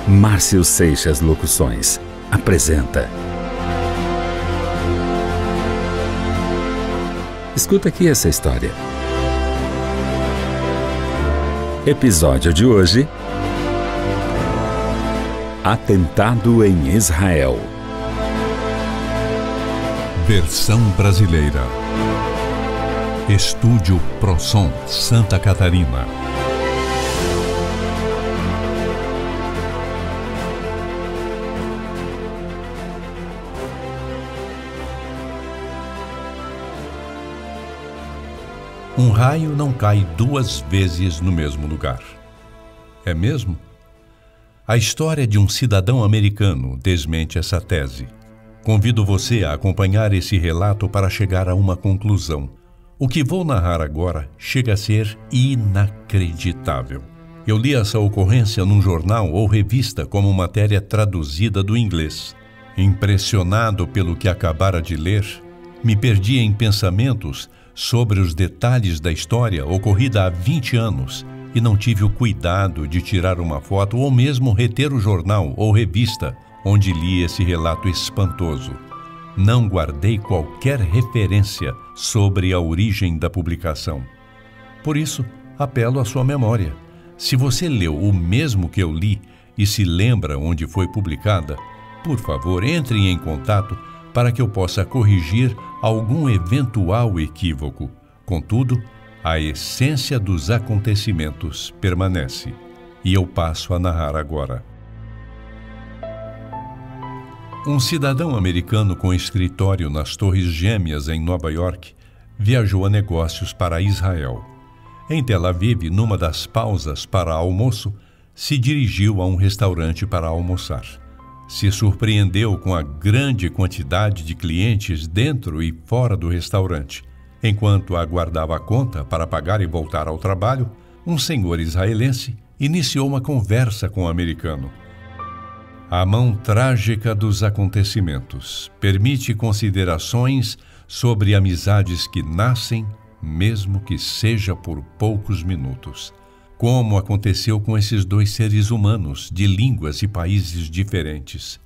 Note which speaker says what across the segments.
Speaker 1: Márcio Seixas Locuções apresenta. Escuta aqui essa história. Episódio de hoje: Atentado em Israel.
Speaker 2: Versão brasileira. Estúdio ProSom, Santa Catarina. Um raio não cai duas vezes no mesmo lugar. É mesmo? A história de um cidadão americano desmente essa tese. Convido você a acompanhar esse relato para chegar a uma conclusão. O que vou narrar agora chega a ser inacreditável. Eu li essa ocorrência num jornal ou revista como matéria traduzida do inglês. Impressionado pelo que acabara de ler, me perdi em pensamentos sobre os detalhes da história ocorrida há 20 anos e não tive o cuidado de tirar uma foto ou mesmo reter o jornal ou revista onde li esse relato espantoso. Não guardei qualquer referência sobre a origem da publicação. Por isso, apelo à sua memória. Se você leu o mesmo que eu li e se lembra onde foi publicada, por favor, entre em contato para que eu possa corrigir algum eventual equívoco. Contudo, a essência dos acontecimentos permanece. E eu passo a narrar agora. Um cidadão americano com escritório nas Torres Gêmeas, em Nova York, viajou a negócios para Israel. Em Tel Aviv, numa das pausas para almoço, se dirigiu a um restaurante para almoçar. Se surpreendeu com a grande quantidade de clientes dentro e fora do restaurante. Enquanto aguardava a conta para pagar e voltar ao trabalho, um senhor israelense iniciou uma conversa com o americano. A mão trágica dos acontecimentos permite considerações sobre amizades que nascem, mesmo que seja por poucos minutos. Como aconteceu com esses dois seres humanos de línguas e países diferentes.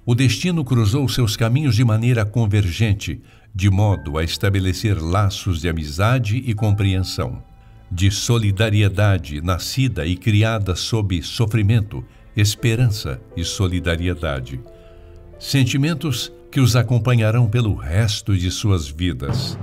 Speaker 2: O destino cruzou seus caminhos de maneira convergente, de modo a estabelecer laços de amizade e compreensão, de solidariedade nascida e criada sob sofrimento, esperança e solidariedade. Sentimentos que os acompanharão pelo resto de suas vidas.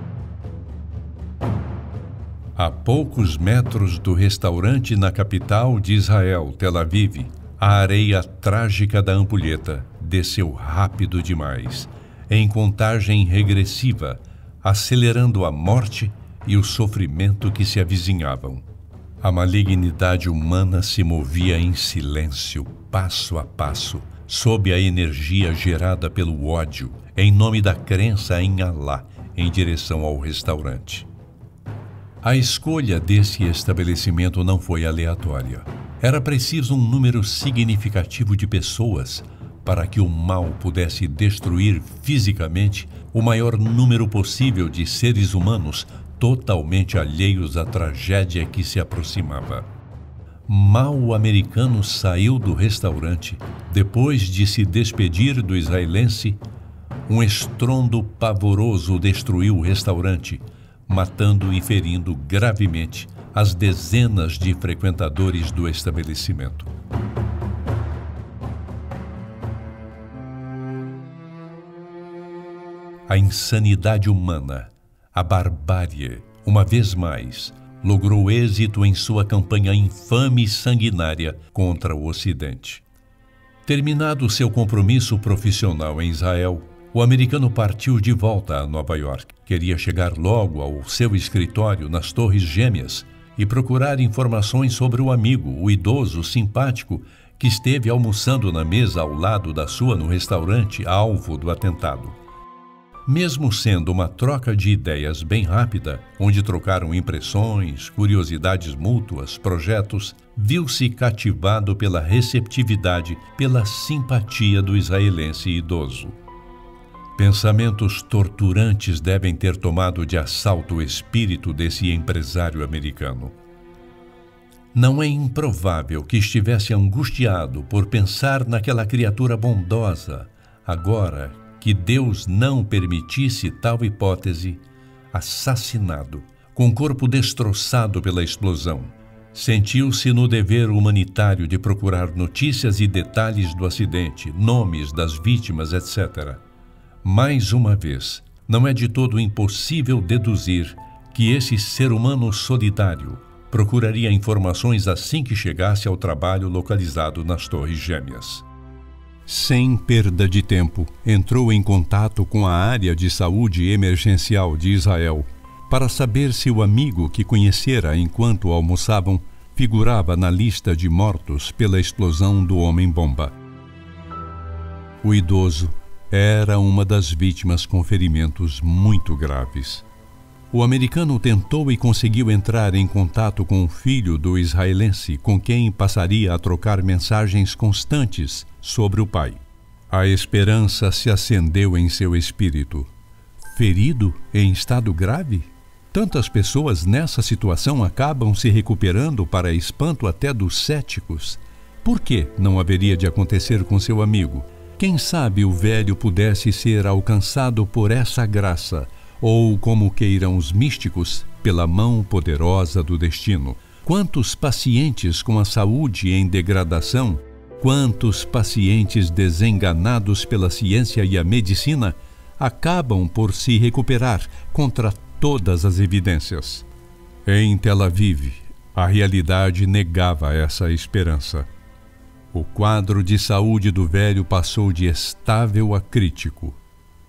Speaker 2: A poucos metros do restaurante na capital de Israel, Tel Aviv, a areia trágica da ampulheta desceu rápido demais, em contagem regressiva, acelerando a morte e o sofrimento que se avizinhavam. A malignidade humana se movia em silêncio, passo a passo, sob a energia gerada pelo ódio, em nome da crença em Alá, em direção ao restaurante. A escolha desse estabelecimento não foi aleatória. Era preciso um número significativo de pessoas para que o mal pudesse destruir fisicamente o maior número possível de seres humanos totalmente alheios à tragédia que se aproximava. Mal o americano saiu do restaurante, depois de se despedir do israelense, um estrondo pavoroso destruiu o restaurante, matando e ferindo gravemente as dezenas de frequentadores do estabelecimento. A insanidade humana, a barbárie, uma vez mais, logrou êxito em sua campanha infame e sanguinária contra o Ocidente. Terminado seu compromisso profissional em Israel, o americano partiu de volta a Nova York. Queria chegar logo ao seu escritório nas Torres Gêmeas e procurar informações sobre o amigo, o idoso simpático, que esteve almoçando na mesa ao lado da sua no restaurante alvo do atentado. Mesmo sendo uma troca de ideias bem rápida, onde trocaram impressões, curiosidades mútuas, projetos, viu-se cativado pela receptividade, pela simpatia do israelense idoso. Pensamentos torturantes devem ter tomado de assalto o espírito desse empresário americano. Não é improvável que estivesse angustiado por pensar naquela criatura bondosa, agora que Deus não permitisse tal hipótese, assassinado, com o corpo destroçado pela explosão. Sentiu-se no dever humanitário de procurar notícias e detalhes do acidente, nomes das vítimas, etc. Mais uma vez, não é de todo impossível deduzir que esse ser humano solitário procuraria informações assim que chegasse ao trabalho localizado nas Torres Gêmeas. Sem perda de tempo, entrou em contato com a área de saúde emergencial de Israel para saber se o amigo que conhecera enquanto almoçavam figurava na lista de mortos pela explosão do homem-bomba. O idoso era uma das vítimas com ferimentos muito graves. O americano tentou e conseguiu entrar em contato com o filho do israelense, com quem passaria a trocar mensagens constantes sobre o pai. A esperança se acendeu em seu espírito. Ferido em estado grave? Tantas pessoas nessa situação acabam se recuperando para espanto até dos céticos. Por que não haveria de acontecer com seu amigo? Quem sabe o velho pudesse ser alcançado por essa graça, ou, como queiram os místicos, pela mão poderosa do destino. Quantos pacientes com a saúde em degradação, quantos pacientes desenganados pela ciência e a medicina acabam por se recuperar contra todas as evidências. Em Tel Aviv, a realidade negava essa esperança. O quadro de saúde do velho passou de estável a crítico.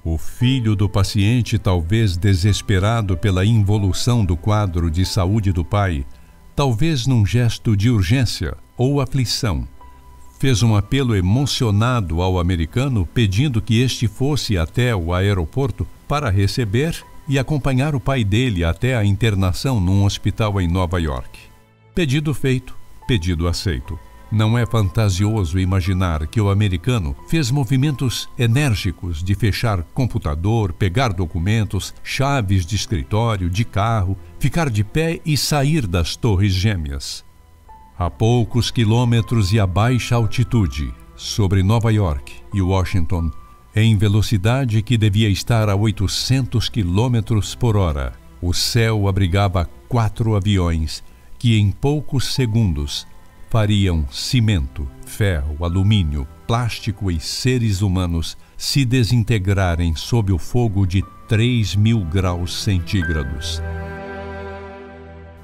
Speaker 2: O filho do paciente, talvez desesperado pela involução do quadro de saúde do pai, talvez num gesto de urgência ou aflição, fez um apelo emocionado ao americano pedindo que este fosse até o aeroporto para receber e acompanhar o pai dele até a internação num hospital em Nova York. Pedido feito, pedido aceito. Não é fantasioso imaginar que o americano fez movimentos enérgicos de fechar computador, pegar documentos, chaves de escritório, de carro, ficar de pé e sair das Torres Gêmeas. A poucos quilômetros e a baixa altitude, sobre Nova York e Washington, em velocidade que devia estar a 800 quilômetros por hora, o céu abrigava 4 aviões que em poucos segundos fariam cimento, ferro, alumínio, plástico e seres humanos se desintegrarem sob o fogo de 3.000 graus centígrados.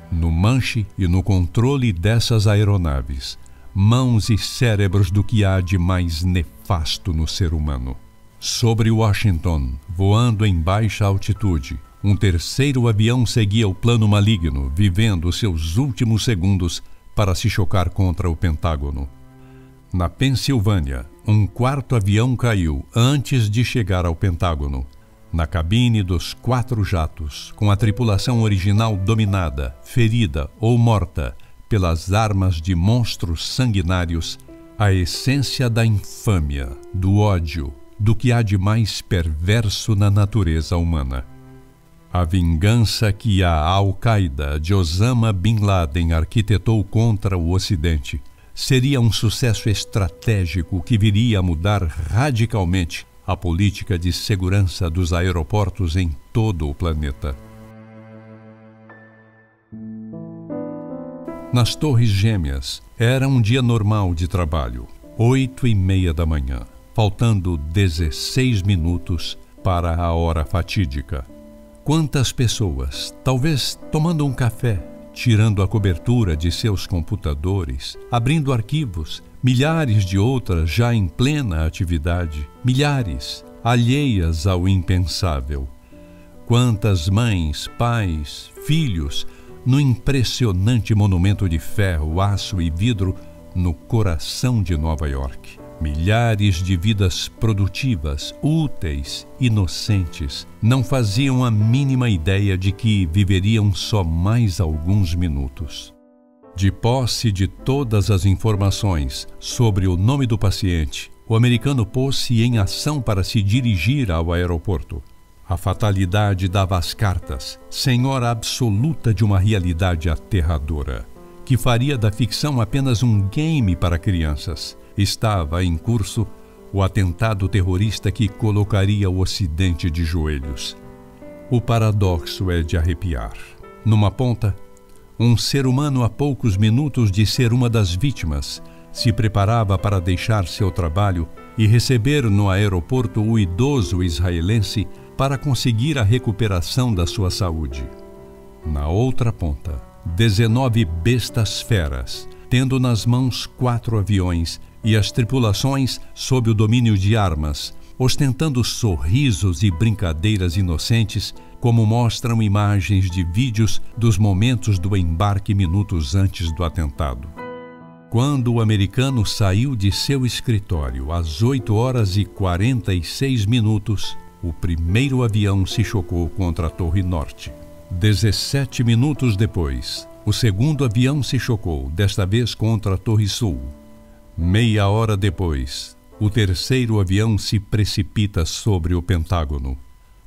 Speaker 2: No manche e no controle dessas aeronaves, mãos e cérebros do que há de mais nefasto no ser humano. Sobre Washington, voando em baixa altitude, um terceiro avião seguia o plano maligno, vivendo seus últimos segundos para se chocar contra o Pentágono. Na Pensilvânia, um 4º avião caiu antes de chegar ao Pentágono. Na cabine dos 4 jatos, com a tripulação original dominada, ferida ou morta pelas armas de monstros sanguinários, a essência da infâmia, do ódio, do que há de mais perverso na natureza humana. A vingança que a Al-Qaeda de Osama Bin Laden arquitetou contra o Ocidente seria um sucesso estratégico que viria a mudar radicalmente a política de segurança dos aeroportos em todo o planeta. Nas Torres Gêmeas, era um dia normal de trabalho, 8h30 da manhã, faltando 16 minutos para a hora fatídica. Quantas pessoas, talvez tomando um café, tirando a cobertura de seus computadores, abrindo arquivos, milhares de outras já em plena atividade, milhares, alheias ao impensável. Quantas mães, pais, filhos, no impressionante monumento de ferro, aço e vidro no coração de Nova York. Milhares de vidas produtivas, úteis, inocentes, não faziam a mínima ideia de que viveriam só mais alguns minutos. De posse de todas as informações sobre o nome do paciente, o americano pôs-se em ação para se dirigir ao aeroporto. A fatalidade dava as cartas, senhora absoluta de uma realidade aterradora. que faria da ficção apenas um game para crianças. Estava em curso o atentado terrorista que colocaria o Ocidente de joelhos. O paradoxo é de arrepiar. Numa ponta, um ser humano a poucos minutos de ser uma das vítimas se preparava para deixar seu trabalho e receber no aeroporto o idoso israelense para conseguir a recuperação da sua saúde. Na outra ponta, 19 bestas feras, tendo nas mãos 4 aviões e as tripulações sob o domínio de armas, ostentando sorrisos e brincadeiras inocentes, como mostram imagens de vídeos dos momentos do embarque minutos antes do atentado. Quando o americano saiu de seu escritório às 8h46, o primeiro avião se chocou contra a Torre Norte. 17 minutos depois, o segundo avião se chocou, desta vez contra a Torre Sul. Meia hora depois, o terceiro avião se precipita sobre o Pentágono.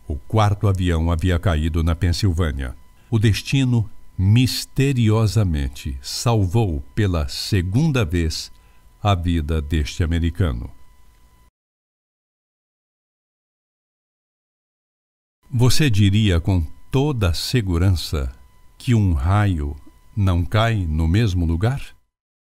Speaker 2: O quarto avião havia caído na Pensilvânia. O destino, misteriosamente, salvou pela segunda vez a vida deste americano. Você diria com toda a segurança que um raio não cai no mesmo lugar?